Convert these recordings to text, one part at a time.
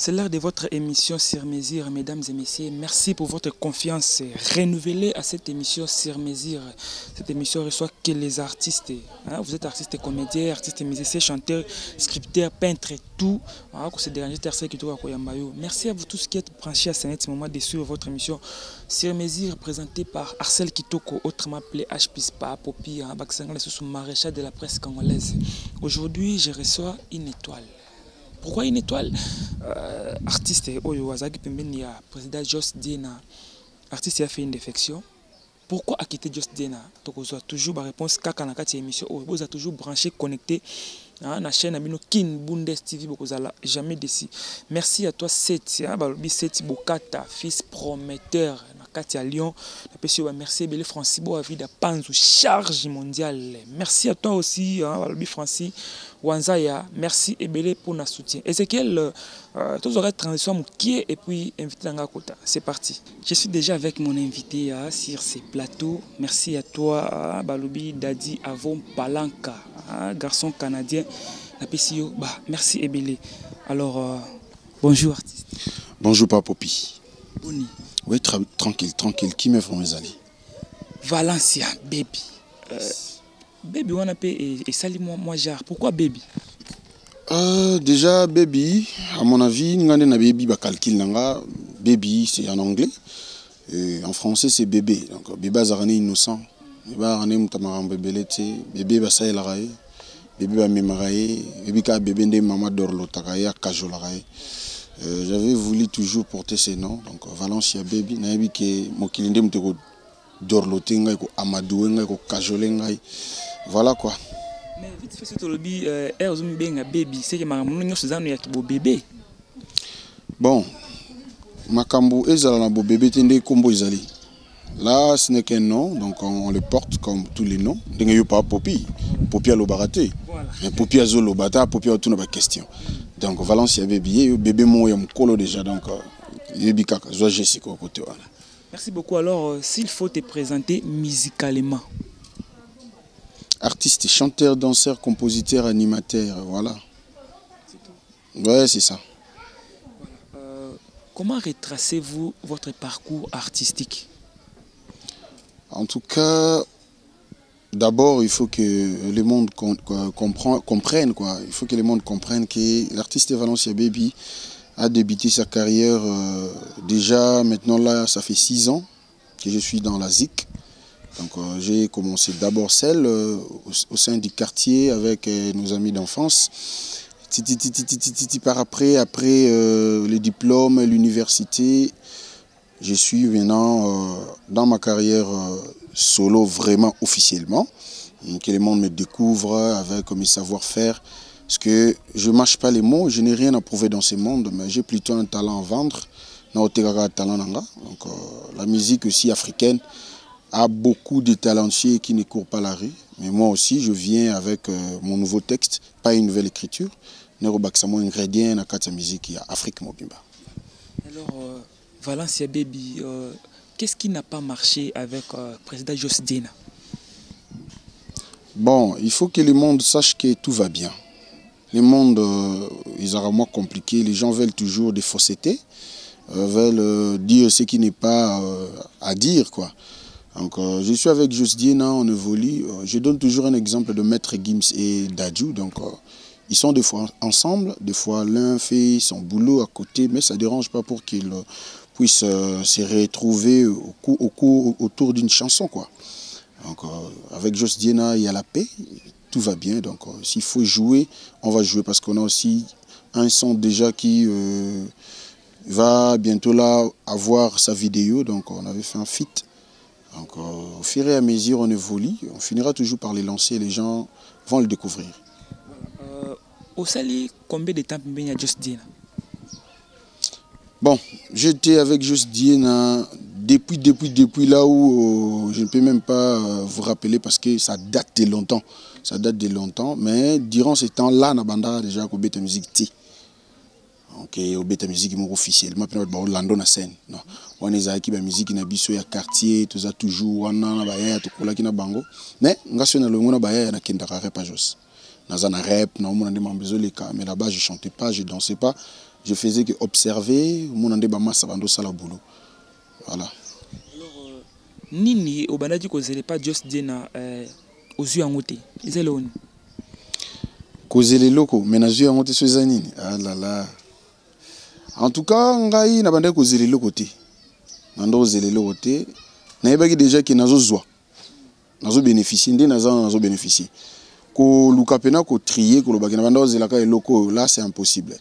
C'est l'heure de votre émission Sur Mesure, mesdames et messieurs. Merci pour votre confiance renouvelée à cette émission Sur Mesure. Cette émission reçoit que les artistes. Vous êtes artistes, comédiens, artistes, musiciens, chanteurs, scripteurs, peintres et tout. Merci à vous tous qui êtes branchés à ce moment de suivre votre émission Sur Mesure, présentée par Arcel Kitoko, autrement appelé H-Pispa, Popi, maréchal de la presse congolaise. Aujourd'hui, je reçois une étoile. Pourquoi une étoile? Artiste Oyo Wazaki Pembeni, président Jos Diena. Artiste a fait une défection. Pourquoi a quitté Jos Diena? Donc, vous avez toujours la réponse. Kaka na kati émission. Vous avez toujours branché, connecté. La chaîne Amino Kin Bundes TV. Vous n'allez jamais déçu. Merci à toi, Seti. Seti Bokata, fils prometteur. Kati à Lyon, merci Bélé Francis Boavida Panzu charge mondiale. Merci à toi aussi, Francis Wanzaya. Merci Ebélé pour notre soutien. Ezekiel, tous aurez transition qui et puis invité dans Kota. C'est parti. Je suis déjà avec mon invité sur ces plateaux. Merci à toi, Balubi Dadi Avon Palanka, garçon canadien. Merci Ebélé. Alors, bonjour artiste. Bonjour Papopi. Boni. Oui, tranquille, tranquille. Qui me font mes alliés? Valencia, baby. Baby, on appelle et salut moi, genre. Pourquoi baby? Déjà, baby, à mon avis, nous avons baby, baby, c'est en anglais. Et en français, c'est bébé. Donc, bébé, c'est innocent. Bébé, bébé, c'est bébé, bébé, bébé, maman dorlo, takaya, kajolaraye. J'avais voulu toujours porter ces noms, donc Valencia Baby, naïbi que mokilinde mteko dorlotenga ko amadouenga ko kajolenga, voilà quoi. Mais vite fait ce tolobi erzomi benga baby, c'est que makambo nyonso zanu ya bo bébé. Bon, makambo ezala na bo bébé tende kombo ezali. Là, ce n'est qu'un nom, donc on le porte comme tous les noms. Denga yo pa Popi, Popi a l'obaraté. Mais Popi a zolobata, Popi a tout na question. Donc Valencia Baby, bébé mon yam kolo déjà, donc yebikaka, joie Jessica au côté. Merci beaucoup. Alors, s'il faut te présenter musicalement. Artiste, chanteur, danseur, compositeur, animateur, voilà. C'est tout. Ouais, c'est ça. Comment retracez-vous votre parcours artistique? En tout cas, d'abord, il faut que le monde comprenne, quoi. Il faut que le monde comprenne que l'artiste Valencia Baby a débuté sa carrière déjà, maintenant là, ça fait 6 ans que je suis dans la ZIC. Donc j'ai commencé d'abord celle au sein du quartier avec nos amis d'enfance. Par après le diplôme, l'université, je suis maintenant dans ma carrière solo vraiment officiellement, que le monde me découvre avec mes savoir-faire. Parce que je ne mâche pas les mots, je n'ai rien à prouver dans ce monde, mais j'ai plutôt un talent à vendre. Donc la musique aussi africaine a beaucoup de talentueux qui ne courent pas la rue. Mais moi aussi, je viens avec mon nouveau texte, pas une nouvelle écriture. Nerobaksamo ingrédient dans la musique Afrique Mobimba. Alors, Valencia Baby, qu'est-ce qui n'a pas marché avec le président Jos Diena? Bon, il faut que le monde sache que tout va bien. Le monde est vraiment compliqué. Les gens veulent toujours des faussetés, veulent dire ce qui n'est pas à dire, quoi. Donc, je suis avec Jos Diena, on évolue. Je donne toujours un exemple de Maître Gims et Dadju. Donc, ils sont des fois ensemble, des fois l'un fait son boulot à côté, mais ça ne dérange pas pour qu'ils puissent se retrouver autour d'une chanson, quoi. Donc, avec Jos Diena, il y a la paix, tout va bien. Donc, s'il faut jouer, on va jouer parce qu'on a aussi un son déjà qui va bientôt là avoir sa vidéo. Donc, on avait fait un feat. Donc, au fur et à mesure, on évolue. On finira toujours par les lancer. Les gens vont le découvrir. Au Sali, combien de temps il y a Jos Diena? Bon, j'étais avec Jos Diena depuis là où je ne peux même pas vous rappeler parce que ça date de longtemps. Ça date de longtemps, mais durant ce temps-là, on a déjà fait de musique. Ok, au beta musique officiellement, puis on a lando na scène. Non, on est avec la musique na biso ya quartier, tout ça toujours, on a na baya to kola kina bango. Mais ngasio na longo na baya na kenda rap Jos. Na zana rap, na on a des membres les cas, mais là-bas je chantais pas, je dansais pas. Je faisais que observer, mon ande ba massa bando sala boulot. Voilà. Alors nini obandaki kozele pas Just Diena aux yeux en côté. Izeloni. Kozele loko menazu en côté sozanini. Ah là là. En tout cas, ngai na bande kozele loko te. Nando kozele loko te. Na yebaki déjà que nazo zwa. Nazo bénéficier ndé nazo bénéficier. Ko luka pena ko trier ko lobaki na bande kozela ka loko là c'est impossible.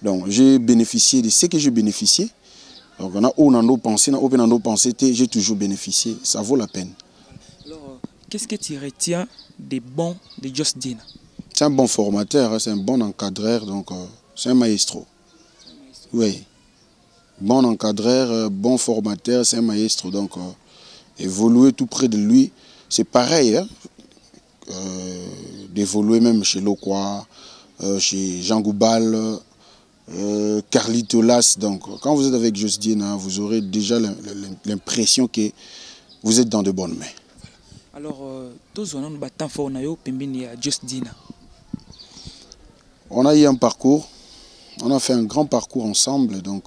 Donc j'ai bénéficié de ce que j'ai bénéficié. Donc on a où pensé, j'ai toujours bénéficié. Ça vaut la peine. Alors qu'est-ce que tu retiens des bons de Just Diena? C'est un bon formateur, c'est un bon encadreur, donc c'est un maestro. Oui. Bon encadreur, bon formateur, c'est un maestro. Donc évoluer tout près de lui, c'est pareil. Hein? D'évoluer même chez Lokwa, chez Jean Goubal. Carlito Las, donc quand vous êtes avec Just Diena, vous aurez déjà l'impression que vous êtes dans de bonnes mains. Alors, Just Diena. On a eu un parcours, on a fait un grand parcours ensemble, donc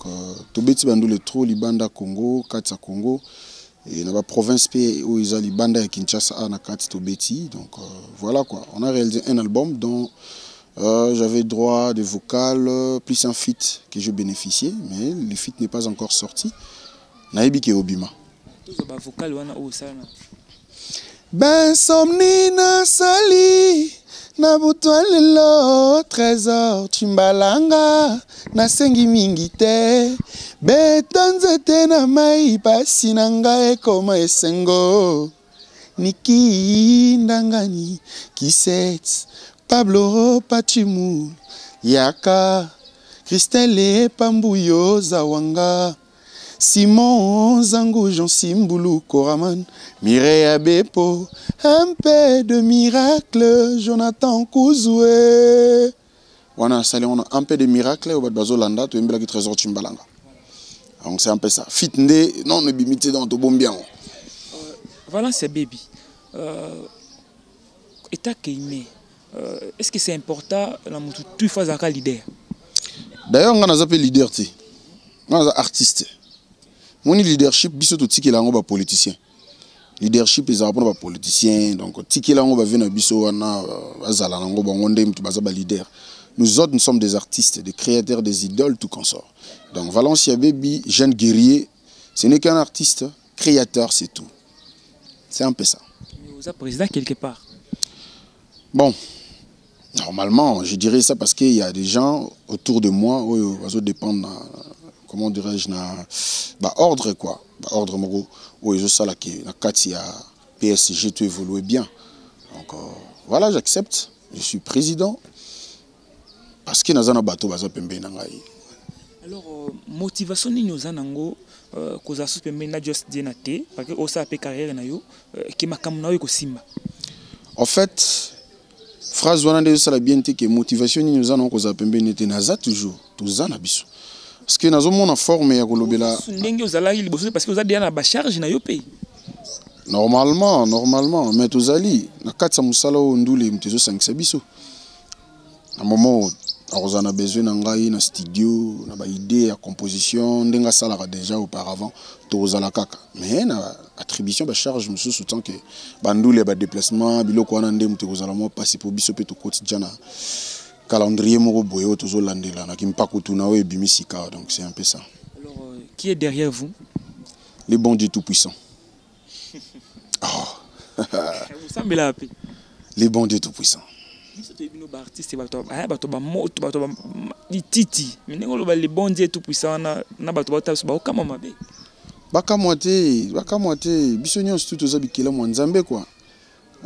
Tobeti Bandou le Tro, Libanda Congo, Katsa Congo, et dans la province où ils ont Libanda et Kinshasa, na Katsa Tobeti, donc voilà quoi. On a réalisé un album dont j'avais droit de vocales, plus un feat que je bénéficiais, mais le feat n'est pas encore sorti. Naïbi ke Obima. Ben somni na sali, na butwalelo trésor chimbalanga, na sengi mingi te, betanzete na mai pasi nanga ekoma esengo, niki ndangani kiset. Pablo Pachimu, Yaka, Christelle Pambuyo Zawanga, Simon Zangu Jean Simbulu Koraman, Mireille Bepo, un peu de miracle, Jonathan Kouzoué. On a un peu de miracle, au Bazolanda, tu aimes qui trésor Chimbalanga. Donc c'est un peu ça. Fitness, non, ne bimité dans ton bon bien. Voilà, c'est baby. État Keimé. Est-ce que c'est important dans tout fois à leader? D'ailleurs, on a appelé leader, on a artiste. Mon leadership, biso to tiki la ngoba politicien. Leadership is pas politicien, donc tiki la ngoba vena biso wana azala ngoba ngonde mtu bazaba leader. Nous autres, nous sommes des artistes, des créateurs, des idoles, tout consort. Donc Valencia Baby, jeune guerrier, ce n'est qu'un artiste, créateur, c'est tout. C'est un peu ça. Mais vous êtes président quelque part. Bon. Normalement, je dirais ça parce qu'il y a des gens autour de moi qui dépendent, comment dirais-je, ordre quoi. Ordre, où ils ont ça là qui la Katia PSG, tout évolue bien. Donc voilà, j'accepte. Je suis président parce que nous avons bateau baza pembe nangai. Alors motivation ni nous anango koza su pembe na Just Diena te parce que osa pe carrière na yo ki makamu na yo ko simba. En fait, phrase wana nde ça la bien te que motivation ni nous anango koza pembe nete naza toujours tozana biso. Parce que nazo mona forme ya kolobela ndenge ozala li bosso parce que oza dia na ba charge na yo pe. Normalement, mais tozali na katsa musala o ndule mtezo sangisa biso. À un moment on a besoin d'engager un studio, na ba idée à composition, ndenga salara déjà auparavant, tozala kaka. Mais na attribution ba charge musu soutant que bandule ba déplacement, biloko wana ndem tozala mo passer pour biso pe to quotidien na calendrier moko boyo tozolandela na kimpakutu na we bimisika, donc c'est un peu ça. Alors qui est derrière vous? Les bons Dieu tout puissants. Vous semblez là. Les bons Dieu tout puissants. Les bons dieux tout puissants na bato ba mabe. Baka moite biso nyonso tout ozabikela mo nzambe quoi.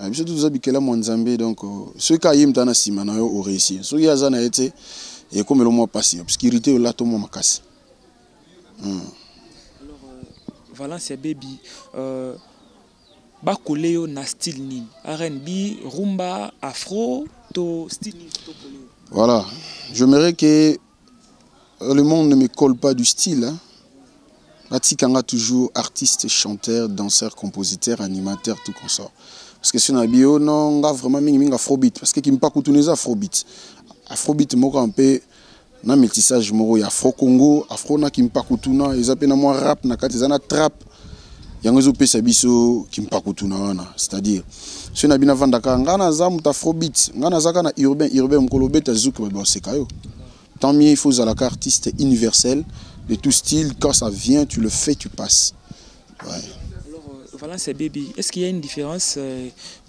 Biso tout ozabikela mo nzambe donc ceux qui aiment tana sima na yo au réussir. Ceux qui azana été et comme le mo passer obscurité là to mo makasi. Alors Valencia Baby bakoleo na style ni R&B, rumba, afro, to style ni to koleo. Voilà, j'aimerais que le monde ne me colle pas du style. Hein. Batikanga toujours artiste, chanteur, danseur, compositeur, animateur, tout consort. Parce que si on a bio non, on a vraiment mingi afrobeat parce que qui me pas coutuner afrobeat. Afrobeat moi un peu na métissage moro ya Afro Congo, Afro na Kimpakutuna, ezapena moi rap na kati zana trap. Yango zo pesa biso Kimpakutuna wana, c'est-à-dire ce na bina vandaka ngana za muta afrobeat, ngana za kana urbain mkolo beta zouk ba sekayo. Tant mieux il faut à la carte artiste universel de tout style, quand ça vient tu le fais, tu passes. Ouais. Alors voilà c'est baby, est-ce qu'il y a une différence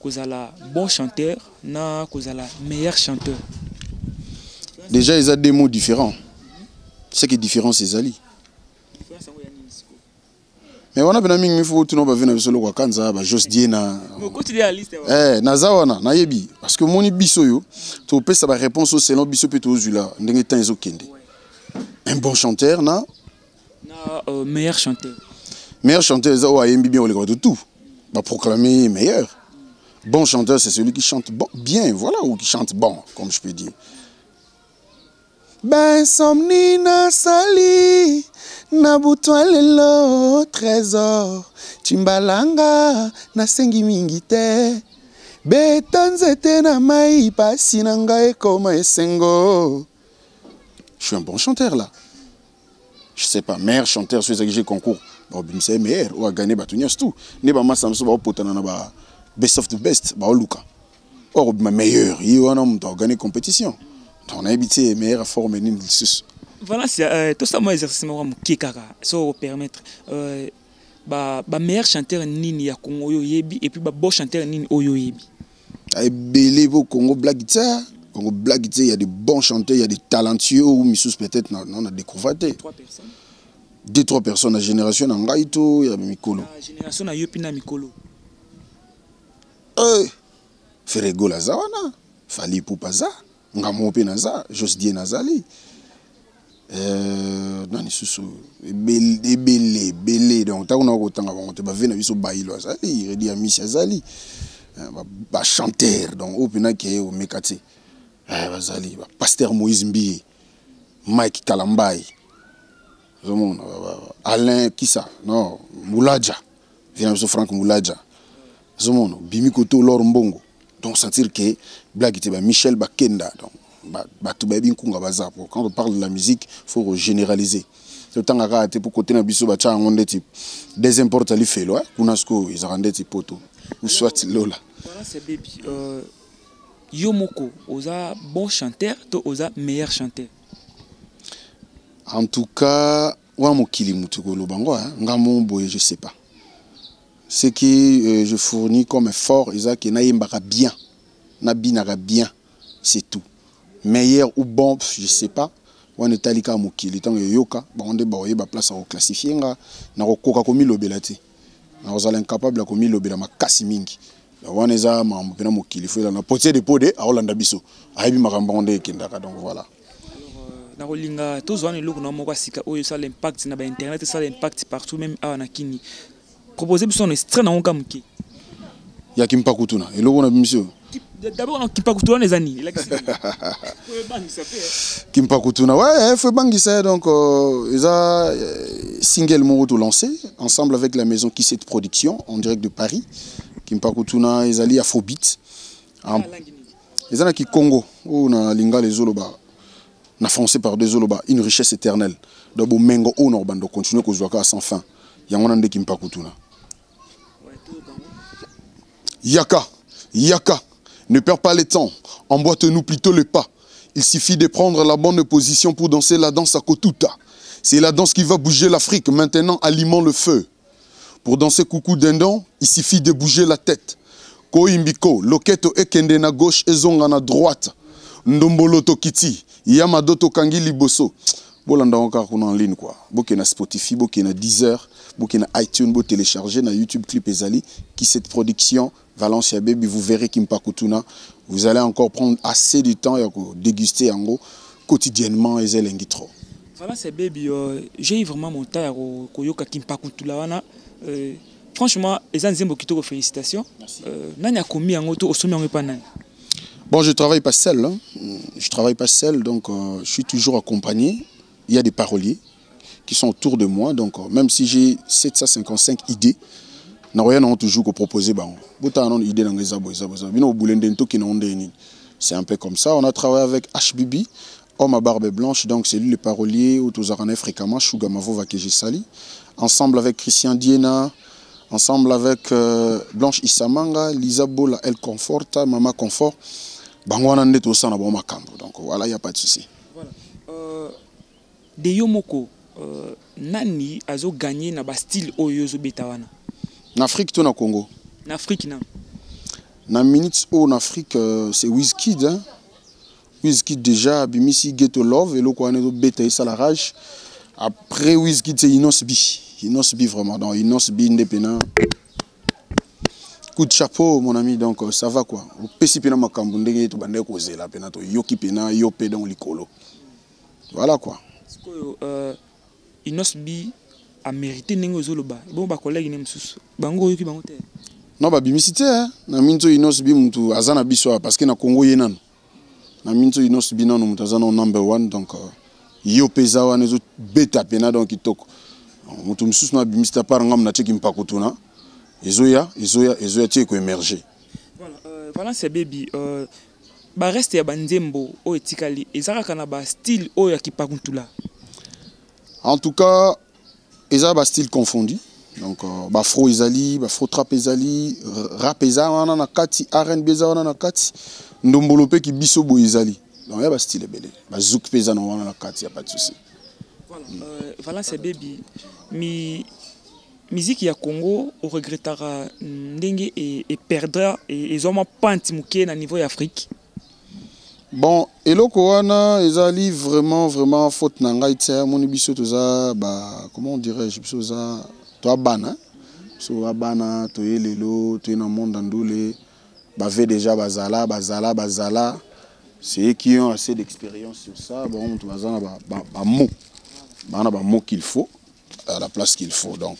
cause à la bon chanteur na cause à la meilleur chanteur? Déjà ils ont des mots différents. C'est que différence c'est ali. Mais on a bien mis il faut tout nous venir sur le Wakanza, bah Jos Diena. Nazawana, nayebi parce que moni biso yo, tu peux ça réponse au selon biso peto zula, ndenge temps ezokende. Un bon chanteur na meilleur chanteur. Meilleur chanteur ça wa yembi bien o le tout. Bah proclamer meilleur. Bon chanteur c'est celui qui chante bon, bien, voilà, ou qui chante bon, comme je peux dire. Ben somnina sali na butwa lelo trésor Timbalanga na sengi mingi te betanzete na mai pasi na ngai koma esengo. Je suis un bon chanteur là. Je sais pas, meilleur chanteur sur les concours. Bon, c'est meilleur ou a gagné batunias tout. Ne ba massa mso ba potana na ba best of the best ba luka. Or ma meilleur, il y a un gagné compétition. On a habité meilleur forme ni voilà c'est tout ça moi exercice moi qui kaka ça va permettre ba meilleur chanteur nini ya Congo yo yebi et puis ba bon chanteur nini oyo yebi. Ay belé au Congo Black Guitar, Congo Black Guitar il y a des bons chanteurs, il y a des talentueux ou missus peut-être on a découvert. 3 personnes. 2-3 personnes la génération en Gaito, il y a Mikolo. La génération na yopi na Mikolo. Ferego la zawana, Fali Poupaza. Ngamo pe naza, Jos Diena nazali. Nani susu belé donc ta ona kotanga ba te ba vena biso bailo azali, redi amisi azali. Ba chanteur donc opena ke o mekate. Bazali ba pasteur Moïse Mbiye, Mike Kalambai. Alain Kissa, non, Moulaja. Vena biso Franck Moulaja. Zomono Bimi Koto Lor Mbongo. Donc sentir que Black était Michel Bakenda donc quand on parle de la musique il faut généraliser le temps à pour côté na biso ba cha ngonde type des importes ali fait là kunasko ils rendaient type poto ou soit lola voilà c'est baby Yomoko oza bon chanteur to oza meilleur chanteur en tout cas wa mokili mutukolo bango ngamo boye je sais pas. Ce que je fournis comme effort, Isaac, naïmbara bien, nabinara bien, c'est tout. Meilleur ou bon, je sais pas. On est allé à Mokili, tant que yoka, on est baoye ba place à reclassifier, na rokoka komi lobelati, na rozala incapable à komi lobela ma kasimingi. On est à ma Mokili, faut la potier de podé à Hollanda biso, aibi marambonde kindaka donc voilà. Na rolinga tous on est look na moko sika oyo ça l'impact na ba internet ça l'impact partout même à nakini. Proposer son extrait dans un muki. Il y a Kimpakutuna. Et là, on a monsieur. D'abord, on a Kimpakutuna les années. Kimpakutuna, ouais, il faut bangi ça. Donc, ils ont single Moroto lancé, ensemble avec la maison Kisset Production, en direct de Paris. Kimpakutuna, ils allaient à Afrobeat. Ils ont qui Congo, où on a linga les Zoloba. On a français par des Zoloba, une richesse éternelle. D'abord, Mengo, on a bando continuer à sans fin. Il y a un de Kimpakutuna. Yaka, Yaka, ne perds pas le temps, emboîte-nous plutôt les pas. Il suffit de prendre la bonne position pour danser la danse à Kotuta. C'est la danse qui va bouger l'Afrique, maintenant allumons le feu. Pour danser coucou dindon, il suffit de bouger la tête. Koimbiko, Loketo Ekende na gauche et Zonga na droite. Ndomboloto Kiti, Yamadoto Kangi Liboso. Bolanda encore en ligne quoi. Boké na Spotify, boké na Deezer, boké na iTunes, bo télécharger na YouTube Clip Ezali, qui cette production Valencia Baby, vous verrez Kimpakutuna, vous allez encore prendre assez de temps et déguster en gros quotidiennement Ezeli Ngitro. Voilà c'est Baby, j'ai eu vraiment mon temps à koyoka Kimpakutuna wana. Franchement, les Nzembo Kitoko félicitations. Nani a commis en auto au sommet en pas nani. Bon, je travaille pas seul, hein. Je travaille pas seul, donc je suis toujours accompagné. Il y a des paroliers qui sont autour de moi, donc même si j'ai 755 idées, toujours proposer. C'est un peu comme ça. On a travaillé avec HBB, Homme à barbe blanche, donc c'est lui le parolier, Otozarane fréquemment, Shugamavo Vakeji Sali, ensemble avec Christian Diena, ensemble avec Blanche Issamanga, Lisa Bola, Elle Conforta, Mama Confort, Bangwana Neto Sana Boma Kambo. Donc voilà, il n'y a pas de souci. Voilà. De Yomoko, Nani a gagné na ba style Oyozo Betawana. En Afrique, tout na Congo. En Afrique, non. Na minutes en Afrique, c'est Wizkid. Hein? Wizkid déjà, Bimisi Ghetto Love, et le quoi on bêta ça la rage. Après Wizkid, c'est Inosbi. Inosbi vraiment. Donc Inosbi indépendant. Coup de chapeau, mon ami, donc ça va quoi. Au Pessipena Makambundé, tu bandé causé la pena, Yoki Pena, Yopé dans l'icolo. Voilà quoi. Inosbi a mérité Nengozoloba. Bon, bah, collègue, il sous. Bango, Yoki Bangote. Non, bah, bimisité, hein. Na minto Inosbi, moutou, Azana Bissoa, parce que na Congo Yenan. Na minto Inosbi, non, moutou, Azana number one, donc, Yopé Zawa, nezo, beta pena, donc, itoko. Moutou, moussous, na bimisité, par ngam, na tcheki mpakutuna. Ezoya, tcheko émerger. Voilà, voilà, c'est baby. Bah, reste ya banzembo, o etikali, ezaka kana ba style, o ya kipakuntula. En tout cas, ils ont un style confondu. Donc, Bafro Ezali, Bafro Trap Ezali, Rap Ezali, Nakati, R&B Ezali, Nakati, Ndombolope qui Bisobo Ezali. Donc, il y a un style belé. Zouk Pezano, Nakati, il n'y a pas de souci. Voilà, voilà c'est baby. Mais musique ya Congo, on regrettera ndenge et perdra et ils ont pas antimouké à niveau d'Afrique. Bon, et le Koana, Ezali vraiment faute nangai tse moni biso toza ba comment dirais-je biso za to bana so abana to yelelo to na monde ndoule ba ve déjà bazala c'est qui ont assez d'expérience sur ça bon to bazana ba mots qu'il faut à la place qu'il faut donc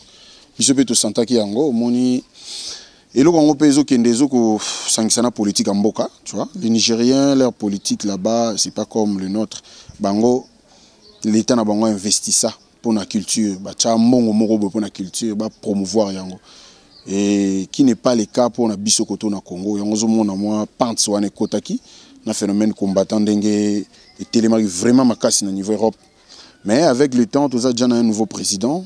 biso peut to santa ki yango moni. Et le Congo peso kendezo ko sanksana politique en Mboka, tu vois. Les Nigériens, leur politique là-bas, c'est pas comme le nôtre. Bango, l'État n'a pas investi ça pour la culture. Bah, tcha mongo moro pour la culture, bah promouvoir yango. Et qui n'est pas le cas pour la bisokoto na Congo. Yango zo mona moi pants wane kotaki, na phénomène combattant dengue et télémarque vraiment makasi na niveau Europe. Mais avec le temps, tout ça déjà un nouveau président.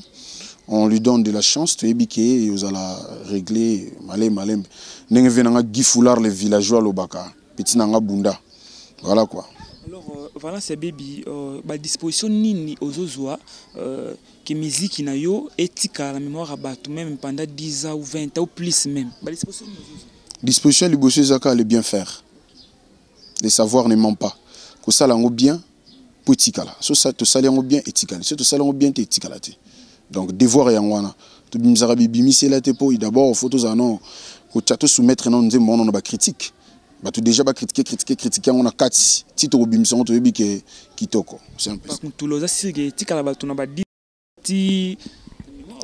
On lui donne de la chance, tu es biqué, et vous allez régler, malem. N'engagez venanga gifoulard les villageois l'obaka, petit nanga bunda, voilà quoi. Alors voilà c'est baby, bah disposition nini aux ozoa, que musique na yo éthique à la mémoire à tout même pendant 10 ans ou 20 ans ou plus même. Bah Disposition les bosses zaka les bien faire, les savoirs ne mentent pas, que ça l'ango bien, pour éthicala, ça te salango bien éthicala, ça te salango bien éthicala. Donc devoir yangwana to bimzara bimisi la tepo d'abord photos anon ko tchato soumettre non nzembo on ba critique ba tout déjà ba critiquer on a 4 tito bimisi on to yebi ke kitoko c'est un peu ça tout loza sirge tikala ba tuna ba ti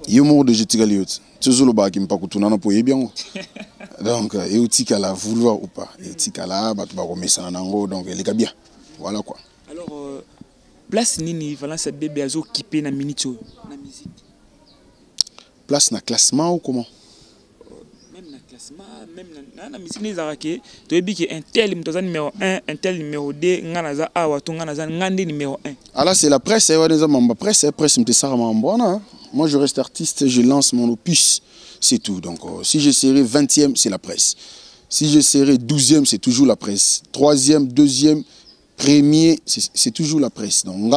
yomo de jetikali yot tuzolo ba kimpa kutuna na po yebi yango donc et tikala vouloir ou pas et tikala ba to ba komesana nango donc les bien voilà quoi. Alors place nini Valence bébé azo occupé na minute na musique. Place na classement ou comment? Même na classement, même na musique les arake, tu dis que un tel numéro 1, un tel numéro 2, ngana za awa to ngana za ngande numéro 1. Ah là c'est la presse, et ouais mamba presse me ça mbona. Moi je reste artiste, je lance mon opus, c'est tout. Donc si j'ai serré 20e, c'est la presse. Si j'ai serré 12e, c'est toujours la presse. 3e, 2e, premier, c'est toujours la presse. Donc, on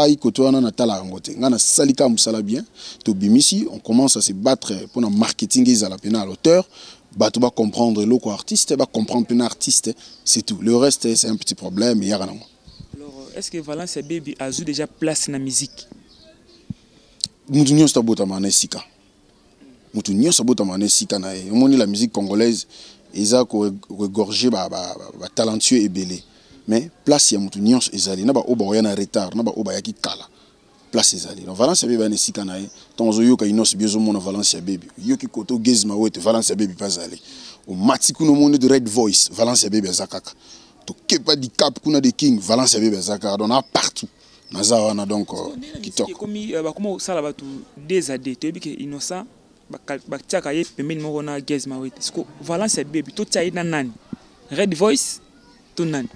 commence à se battre pour le marketing à l'auteur. Tu vas comprendre le artiste, tu vas comprendre un artiste, c'est tout. Le reste, c'est un petit problème. Alors, est-ce que Valence Baby a déjà place dans la musique? Nous la musique congolaise, ils ont regorgé talentueux et belé. Mais place ya mutu nyonso ezali na ba oba oyana retard na ba oba yaki kala place ezali donc Valence Baby ba nesika na ye tonzo yoka inos biozo mona Valence Baby yoki koto gezma wete Valence Baby pas ali au matiku no monde de Red Voice Valence Baby zakaka to kepa di cap kuna de King Valence Baby zakaka donc partout naza wana donc kitoko comme ba comment ça la ba tout des AD to bi ke innocent ba tiaka ye pembeni moko na gezma wete Valence Baby to tia ina nani Red Voice to nani.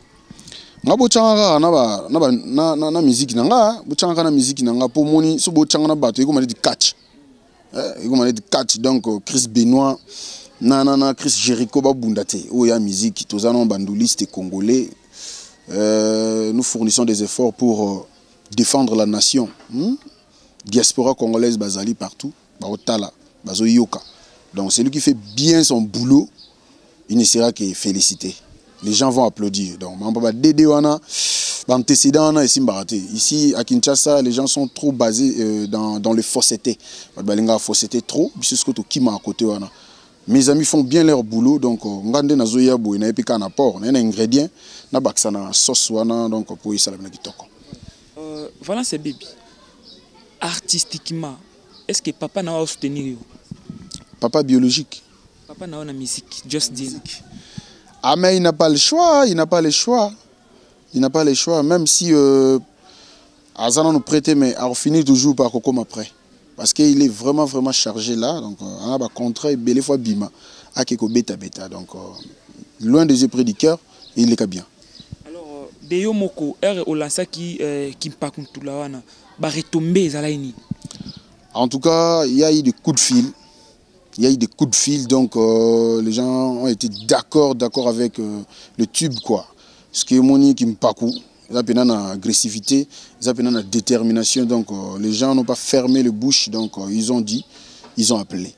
nga bochanga na musique nanga bochanga na musique nanga po moni so bochanga na bato iko mali catch iko mali catch donc Chris Benoit na Chris Jericho ba bundate o ya musique tozana bandoliste congolais nous fournissons des efforts pour défendre la nation diaspora congolaise bazali partout ba otala bazo yoka donc c'est lui qui fait bien son boulot il ne sera que félicité. Les gens vont applaudir. Donc, ici, à Kinshasa, les gens sont trop basés dans le fausseté. Trop. Mes amis font bien leur boulot. Donc, on a un apport, on a un ingrédient, on a une sauce. Donc, pour ça, voilà, c'est Baby. Artistiquement, est-ce que papa n'a pas soutenu? Papa biologique. Papa n'a pas de musique, just dit. Ah mais il n'a pas le choix, il n'a pas le choix. Il n'a pas le choix, même si Azana nous prêtait, mais on finit toujours par Coco après. Parce qu'il est vraiment chargé là. Donc on a un contrat, belle fois Bima, à Keko Beta. Donc loin des yeux près du cœur, il est bien. Alors, Deyo Moko, R. Olasa qui m'a tout là, va retomber Zalaini. En tout cas, il y a eu des coups de fil. Il y a eu des coups de fil, donc les gens ont été d'accord avec le tube, quoi. Ce qui est moni qui me parcourt, ils ont une agressivité, ils ont une détermination, donc les gens n'ont pas fermé le bouche, donc ils ont dit, ils ont appelé.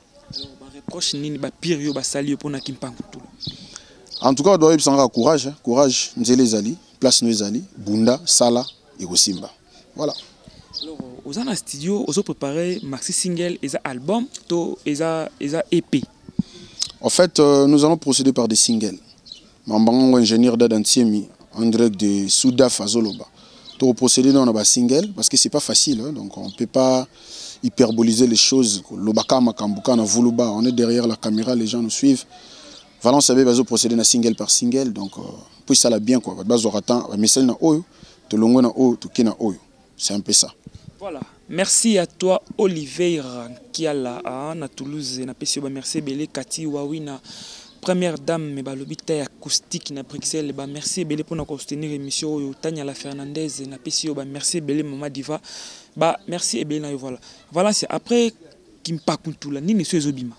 En tout cas, on doit avoir courage, courage, Nzele Zali, place Nzeli, Bunda, Sala et Gosimba. Voilà. Alors, aux en studio, aux préparé maxi single et album, to et EP. En fait, nous allons procéder par des singles. Mambango ingénieur d'Adantiemi, en direct de Soudaf à Zoloba. To procéder dans un single parce que c'est pas facile, hein, donc on peut pas hyperboliser les choses. Lobaka makambuka na vuluba, on est derrière la caméra, les gens nous suivent. Valence avait besoin procéder na single par single, donc puis ça l'a bien quoi. Bazo ratan, message na oyo, to longo na oyo, to kena oyo. C'est un peu ça. Voilà. Merci à toi, Oliveira, qui est là à Toulouse. Merci, Bélé, Cathy, Wawina, première dame, mais l'hôpital acoustique, merci, Bélé, pour nous soutenir l'émission. Tania La Fernandez, merci, Bélé, Maman Diva. Merci, Bélé, voilà. Voilà, c'est après qui me parle tout là. Ni ne suis Zobima.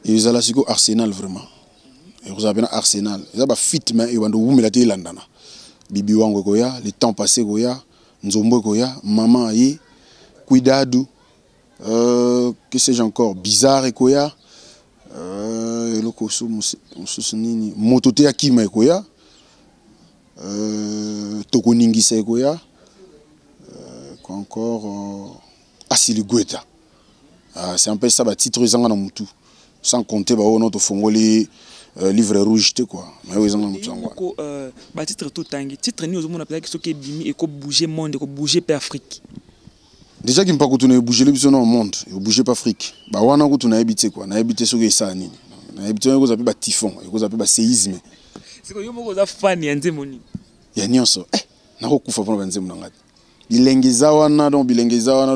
Ils ont la Arsenal vraiment. Ils ont Arsenal. Ils ont fit, mais ils ont la télé landana. Bibi Wango Goya, le temps passé Goya. Nzombo Goya, Maman Aye, Cuidado, que sais-je encore, Bizarre Ekoya, Motote Akima Ekoya, Tokoningisa Ekoya, quoi encore, Asili Gueta. C'est un peu ça, titre Zangana Moutou, sans compter notre Fongoli. Livre rouge quoi mais oui titre tout tangi titre ni ozomona peut-être que bimi et ko bouger monde ko bouger per Afrique déjà qui me pas continuer bouger le biso dans le monde et bouger pas Afrique ba wana ko tuna habiter quoi na habiter so que ça nini na habiter ko zapi ba typhon et ko zapi ba séisme c'est que yo moko za fan ya nzemoni ya nyonso na ko kufa pona banzemu na ngati bilengeza wana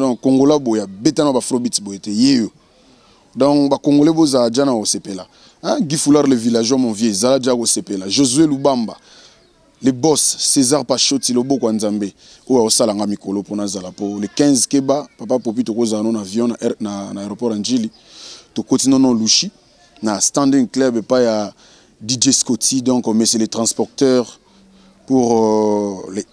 donc Congola boya betana ba afrobeats boyete yeyo donc ba Congolais boza jana au CPLA. Hein, Guy Foulard le villageois mon vieux Zala Diago Sepela, Josué Lubamba, les boss César Pachoti Lobo Kwanzambe, ou au Salanga Mikolo pour Nazala pour le 15 Keba, papa Popi to koza non avion na aéroport Njili, to continuer non Lushi, na standing club et pas ya DJ Scotty donc mais c'est les transporteurs pour les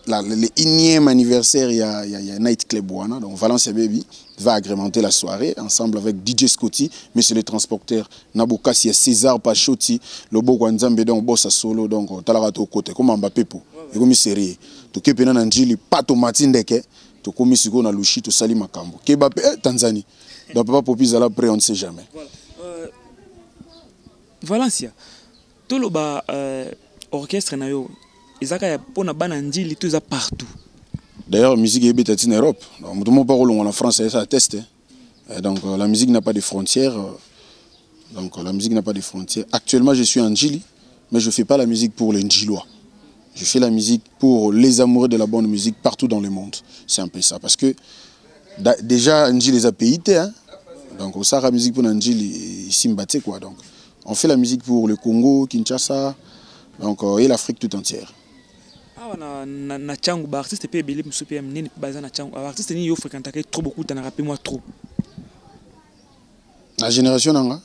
énième anniversaire il y a Night Club Wana donc Valencia Baby va agrémenter la soirée ensemble avec DJ Scotty mais c'est les transporteurs Nabokasi César Pachoti Lobo Kwanzambe donc bossa solo donc talarato côté comme Mbappé po et comme série to kepena na njili pato matindeke to komi siko na lushi to sali makambo kebape Tanzanie donc papa Popi zala prêt on ne sait jamais voilà Valencia toloba orchestre na yo ezaka pona bana njili tout ça partout. D'ailleurs, la musique est en Europe. Donc, tout le monde parle en France, ça atteste. Donc, la musique n'a pas de frontières. Donc, la musique n'a pas de frontières. Actuellement, je suis en Djili, mais je ne fais pas la musique pour les Djilois. Je fais la musique pour les amoureux de la bonne musique partout dans le monde. C'est un peu ça. Parce que déjà, Djili les a payés. Hein? Donc, on sait la musique pour Djili, ici, quoi. Donc, on fait la musique pour le Congo, Kinshasa, donc, et l'Afrique tout entière. Ah, na changu ba artiste pe belé musu pe mnene baza na changu. Artiste ni yo fréquente trop beaucoup t'en rappelé moi trop. La génération nanga.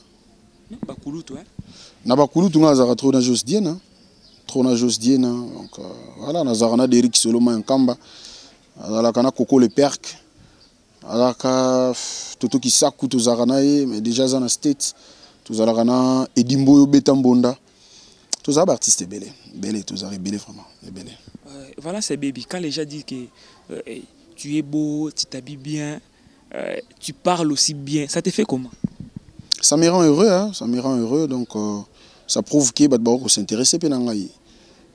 Ba kulutu hein. Na ba kulutu nga za trop na Jos Diena. Trop na Jos Diena donc voilà na zarana d'Eric Soloma en Kamba. Ala kana Coco le Perk. Ala ka Toto Kisaku to zarana mais déjà za na States. To zarana Edimbo yo Betambonda. Tous les artistes belé, tous les belé vraiment, belé. Voilà, c'est baby. Quand les gens disent que tu es beau, tu t'habilles bien, tu parles aussi bien, ça te fait comment? Ça me rend heureux, hein? Ça me rend heureux, donc ça prouve qu'il y a des gens qui s'intéressent.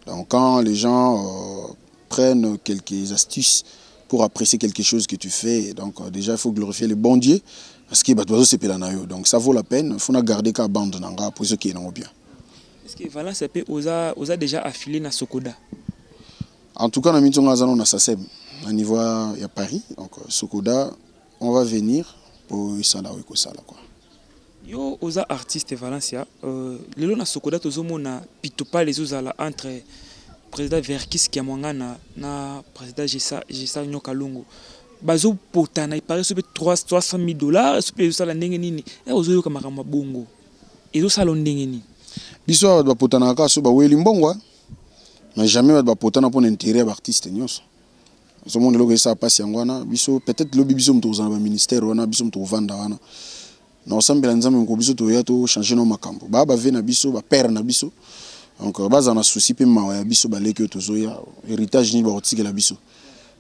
Donc quand les gens prennent quelques astuces pour apprécier quelque chose que tu fais, donc déjà il faut glorifier le bon Dieu, parce que donc ça vaut la peine, il faut garder qu'à bande pour ceux qui sont bien. Est-ce que voilà, c'est peu osa déjà affilié na Sokoda? En tout cas, on a na SACEM au niveau à Paris. Donc Sokoda, on va venir pour ça là quoi. Yo osa artiste Valencia, lelo na Sokoda tozomona pitopa les ozala entre président Verkis Kiamwanga na président Gesa Nyoka Longo. Bazo potana il paraît sur $300,000 sur ça la ndenge nini. Et ozo ka makamba bongo. Ezo sala ndenge nini. Biso ba potana ka so ba weli mbongo mais jamais ba potana pour intérêt artiste nyos so monde lo que ça passe yangwana biso peut-être lo biso mtoza na ministère wana biso mtovanda wana na osambela nzambe ko biso to ya to changer no makambo ba ve na biso ba père na biso donc baza na souci pe mawa ya biso ba leki to zoya héritage ni ba otikela biso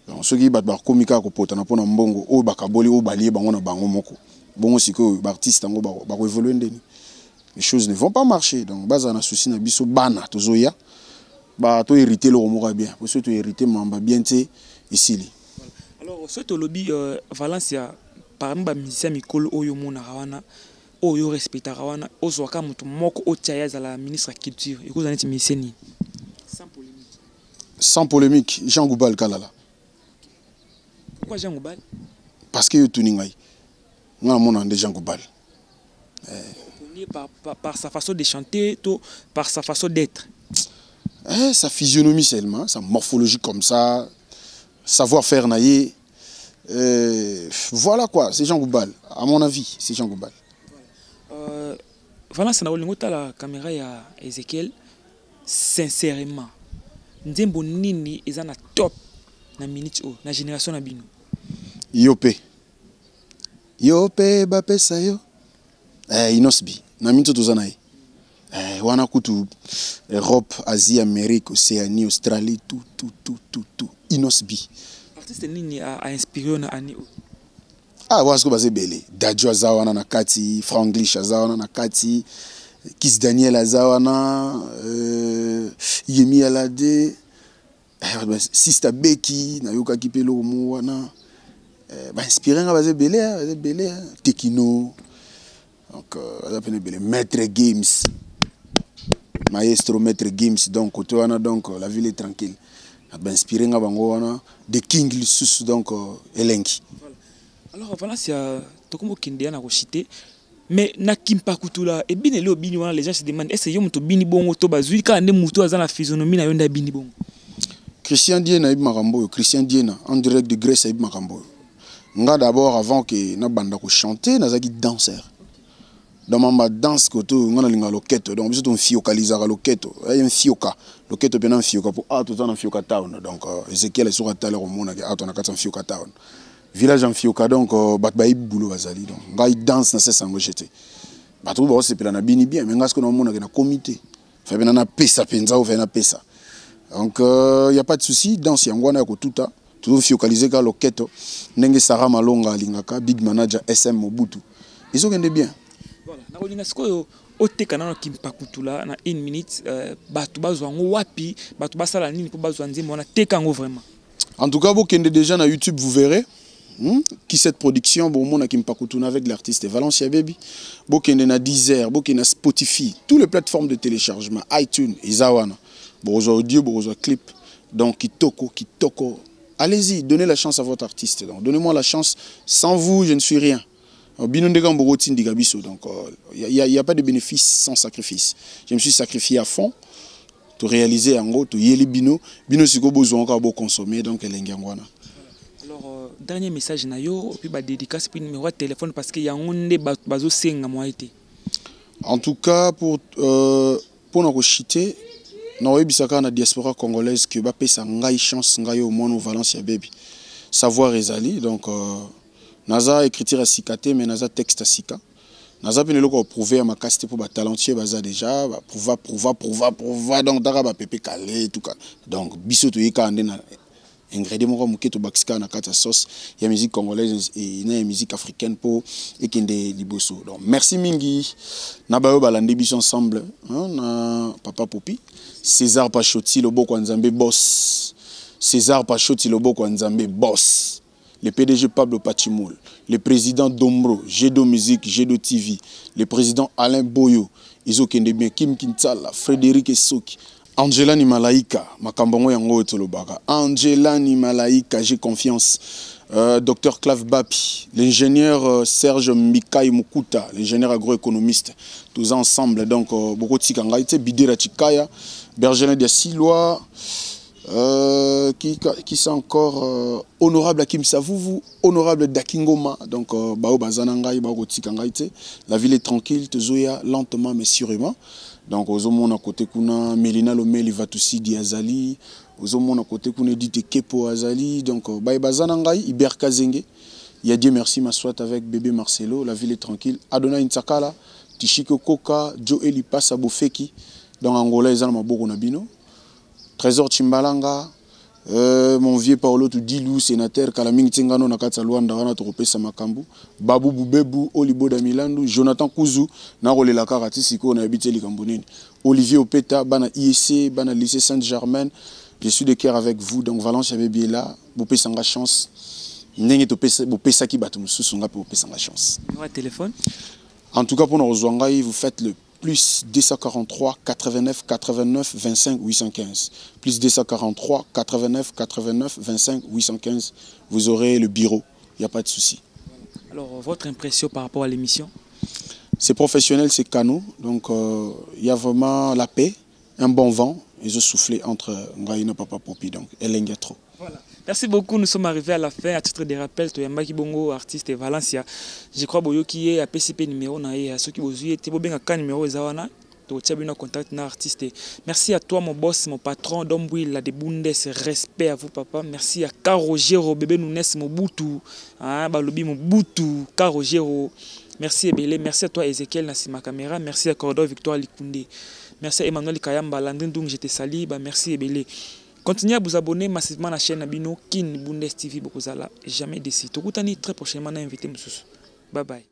donc ceux qui ba komika ko potana pona mbongo o bakaboli o balie bango na bango moko bongo siko ba artiste ngo ba ko évoluer ndeni. Les choses ne vont pas marcher. Donc, base na souci na biso bana tozoya ba to hériter le romo bien. Pour ceux to hériter mamba bien té ici li. Alors, ce to lobby Valencia parmi ba musicien mikolo oyo mona rawana oyo respecta rawana ozwaka mutu moko otiaya za la ministre de la culture. Et vous en êtes musicien ni sans polémique. Sans polémique, Jean Goubal Kalala. Pourquoi Jean Goubal? Parce que yo tuningai. Nga mona de Jean Goubal. Par sa façon de chanter, par sa façon d'être. Sa physionomie seulement, sa morphologie comme ça, savoir-faire naïe. Voilà quoi, c'est Jean Goubal. À mon avis, c'est Jean Goubal. Voilà, c'est la caméra ya Ezekiel. Sincèrement, Nzembo Nini est na top na minute o na génération na bino. Yopé Bape Sayo. Inosbi. Na minto tozana wana kutu Europe, Asie, Amérique, Océanie, Australie, tout. Inosbi. Artiste nini a inspiré na ani o? Ah, wasko bazé belé. Dadjo azawana na kati, Franglish azawana na kati, Kiss Daniel azawana, Yemi Alade, Sista Becky, na yoka kipelo mo wana. Ba inspiré nga bazé belé, Tekino. Donc, Maître Games, Maestro Maître Games, donc, donc la ville est tranquille. Inspiré de King Lissus, donc, Elenki. Alors, voilà, c'est Tokomo Kindia na cité. Mais na Kimpa Kutula, et bien le bini, les gens se demandent est-ce que yom to bini bon to bazui quand ne muto a la physionomie na yonda bini bon. Christian Diena Ib Marambo, Christian Diena, en direct de Grèce Ib Marambo. Nga d'abord, avant que na banda ko chanter, na zaki danseur. Dans ma danse koto ngana linga loketo donc biso ton fioka lizara loketo un fioka loketo bien un fioka pour tout dans fioka town donc Ezekiel sur atale au monde que on a 400 fioka town village en fioka donc bat ba boulot bazali donc ngai danse na sesa ngo jeté bato ba se pela na bini bien mais ngasko na monde na comité fait bien na pesa penza ou fait na pesa donc y a pas de souci danse yangwana ko tuta tout fiokaliser ka loketo ndenge Sarah Malonga lingaka big manager SM Mobutu ils ont gagné bien. Voilà, na kolinga sikoyo oteka na Kimpa Kutula na 1 minute batu bazwa ngo wapi batu basala nini po bazwa nzembo na teka ngo vraiment. En tout cas, vous qui êtes déjà sur YouTube, vous verrez qui cette production bon mon Kimpa Kutula avec l'artiste Valencia Baby. Vous qui êtes na Deezer, vous qui êtes na Spotify, toutes les plateformes de téléchargement, iTunes, Izawana, bon audio, bon clip, donc Kitoko. Allez-y, donnez la chance à votre artiste. Donc donnez-moi la chance. Sans vous, je ne suis rien. Donc, il n'y a pas de bénéfice sans sacrifice. Je me suis sacrifié à fond to réaliser yango to yeli bino siko besoin ka bo consommer donc elengi ngwana. Alors dernier message na yo puis ba dédicace puis numéro de téléphone parce que yango nde bazo senga moi été. En tout cas pour na chiter na webisaka na diaspora congolaise que ba pesa ngai chance ngai au monde Valencia baby. Savoir ezali donc naza écriture à sikate mais naza texte à sika. Naza pinelo ko prouver ma capacité pour ba talentueux baza déjà ba prouver donc dara ba pépé calé tout cas. Donc biso to yeka ande na ingrédient moko muke to bakisika na kata sauce ya musique congolaise et na musique africaine pour ekende liboso. Donc merci mingi na ba yo balande biso ensemble hein, na Papa Popi César Pachoti Loboko Nzambe boss. César Pachoti Loboko Nzambe boss. Le PDG Pablo Pachimoul, le président Dombro, Gedo Musique, Gedo TV, le président Alain Boyo, Izo Kendebien, Kim Kintala, Frédéric Essoki, Angela Nimalaika, Makambongo Yango Etolobaka, Angela Nimalaika, j'ai confiance, Dr Clave Bapi, l'ingénieur Serge Mikaï Mukuta, l'ingénieur agroéconomiste, tous ensemble, donc beaucoup de Tikangaïte, Bidira Chikaya, Bergerin de Silois, qui sont encore honorable Akim Savuvu, honorable Dakingoma, donc Bao Bazanangai, Bao Tikangaite. La ville est tranquille, Tezoya lentement mais sûrement. Donc aux hommes à côté kuna Melina Lomeli Vatusi Diazali, aux hommes à côté kuna Dite Kepo Azali, donc Bao Bazanangai, Iber Kazenge. Il y a Dieu merci ma soit avec bébé Marcelo, la ville est tranquille. Adona Intakala, Tishiko Koka, Joe Eli Passa Bofeki, dans Angola ils ont Maboko Nabino. Trésor Chimbalanga, mon vieux Paolo Tudilou, sénateur, Kalaming Tsengano Nakata Luanda, Wana Tropesa Makambu, Babou Boubebu, Olibo Damilandu, Jonathan Kouzou, Narole Lakarati Siko, on a habité les Cambonines, Olivier Opeta, Bana IEC, Bana lycée Saint-Germain, je suis de cœur avec vous, donc Valence avait bien là, Bopé Sanga chance, Nenge Bopé Saki Batumusu, Songa Bopé Sanga chance. Téléphone. En tout cas, pour nos Zouangaï, vous faites le plus 243 89 89 25 815. Plus 243 89 89 25 815. Vous aurez le bureau, il n'y a pas de souci. Alors, votre impression par rapport à l'émission? C'est professionnel, c'est canon. Donc, il y a vraiment la paix, un bon vent. Ils ont soufflé entre Ngaïna Papa Popi. Donc, Elenga trop. Voilà. Merci beaucoup, nous sommes arrivés à la fin. À titre de rappel, Toyamba Kibongo, artiste Valencia. Je crois qui est à PCP numéro, à ceux qui vous ont été bien à numéro Zawana. Contact artiste. Merci à toi mon boss, mon patron, Dombouil, la de Bundes, respect à vous papa. Merci à Karogero, bébé Nunes, mon boutou, Balobi, mon boutou, Karogero. Merci Ebele, merci à toi Ezekiel, Nassima Caméra, merci à Cordo, Victoire Likunde. Merci à Emmanuel Kayamba, Landrin Dung, j'étais sali, merci Ebele. Continuez à vous abonner massivement à la chaîne Abino, Kin Bundes TV, Bokozala, jamais déçu. Tokutani très prochainement, invité Moussous. Bye bye.